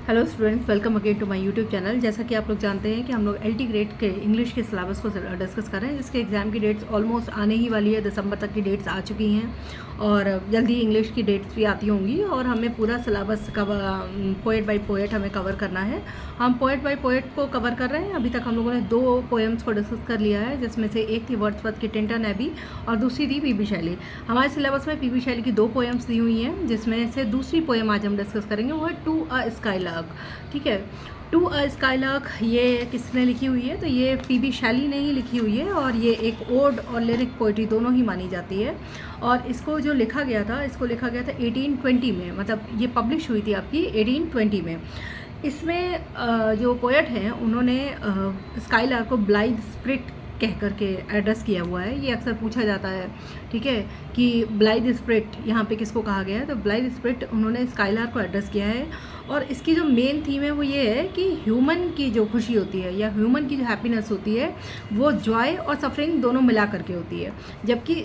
Hello students, welcome again to my YouTube channel. जैसा कि आप लोग जानते हैं कि हम लोग एलटी ग्रेड के इंग्लिश के सिलेबस को डिस्कस कर रहे हैं, जिसके एग्ज़ाम की डेट्स ऑलमोस्ट आने ही वाली है। दिसंबर तक की डेट्स आ चुकी हैं और जल्दी इंग्लिश की डेट्स भी आती होंगी और हमें पूरा सिलेबस पोएट बाय पोएट हमें कवर करना है। हम पोएट बाय पोएट को कवर कर रहे हैं। अभी तक हम लोगों ने 2 पोएम्स को डिस्कस कर लिया है, जिसमें से एक थी वर्ड्सवर्थ की टिंटन एबी और दूसरी थी पीबी शैली। हमारे सिलेबस में पीबी शैली की 2 पोएम्स दी हुई हैं, जिसमें से दूसरी पोएम आज हम डिस्कस करेंगे, वो है टू अ स्काईलार्क। ठीक है, टू अ स्काईलार्क ये किसने लिखी हुई है? तो ये पीबी शैली ने ही लिखी हुई है और ये एक ओड और लिरिक पोइट्री दोनों ही मानी जाती है। और इसको जो लिखा गया था, इसको लिखा गया था 1820 में, मतलब ये पब्लिश हुई थी आपकी 1820 में। इसमें जो पोएट हैं उन्होंने स्काईलार्क को ब्लाइथ स्प्रिट कह करके एड्रेस किया हुआ है। ये अक्सर पूछा जाता है, ठीक है, कि ब्लाइथ स्प्रिट यहाँ पे किसको कहा गया है? तो ब्लाइथ स्प्रिट उन्होंने स्काईलार्क को एड्रेस किया है। और इसकी जो मेन थीम है वो ये है कि ह्यूमन की जो खुशी होती है या ह्यूमन की जो हैप्पीनेस होती है वो जॉय और सफरिंग दोनों मिला करके होती है, जबकि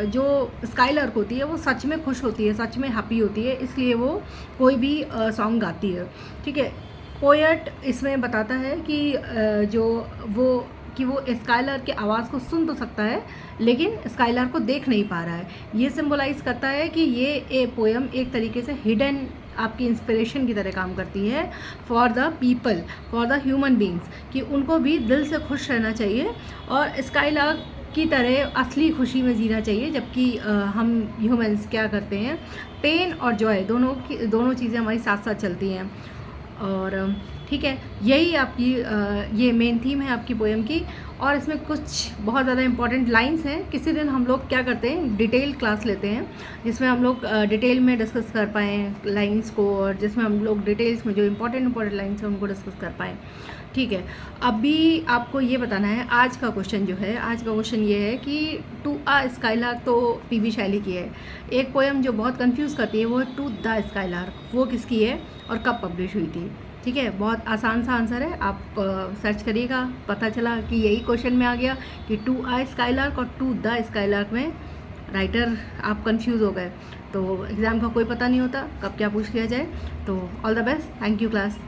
जो स्काईलार्क होती है वो सच में खुश होती है, सच में हैप्पी होती है, इसलिए वो कोई भी सॉन्ग गाती है। ठीक है, पोएट इसमें बताता है कि वो स्काईलार्क की आवाज़ को सुन तो सकता है लेकिन स्काईलार्क को देख नहीं पा रहा है। ये सिंबलाइज करता है कि ये पोएम एक तरीके से हिडन आपकी इंस्पिरेशन की तरह काम करती है for the people, for the human beings, कि उनको भी दिल से खुश रहना चाहिए और स्काईलार्क की तरह असली खुशी में जीना चाहिए। जबकि हम ह्यूमंस क्या करते हैं, पेन और जॉय दोनों चीज़ें हमारी साथ साथ चलती हैं। और ठीक है, यही आपकी ये मेन थीम है आपकी पोएम की। और इसमें कुछ बहुत ज़्यादा इंपॉर्टेंट लाइंस हैं। किसी दिन हम लोग क्या करते हैं, डिटेल क्लास लेते हैं, जिसमें हम लोग डिटेल में डिस्कस कर पाएँ लाइंस को, और जिसमें हम लोग डिटेल्स में जो इंपॉर्टेंट लाइंस हैं उनको डिस्कस कर पाएँ। ठीक है, अभी आपको ये बताना है आज का क्वेश्चन जो है, आज का क्वेश्चन ये है कि टू अ स्काईलार्क तो पीबी शैली की है। एक पोएम जो बहुत कंफ्यूज करती है वो है टू द स्काईलार्क, वो किसकी है और कब पब्लिश हुई थी? ठीक है, बहुत आसान सा आंसर है, आप सर्च करिएगा, पता चला कि यही क्वेश्चन में आ गया कि टू अ स्काईलार्क और टू द स्काईलार्क में राइटर आप कंफ्यूज हो गए। तो एग्ज़ाम का कोई पता नहीं होता कब क्या पूछ लिया जाए। तो all the best, thank you class.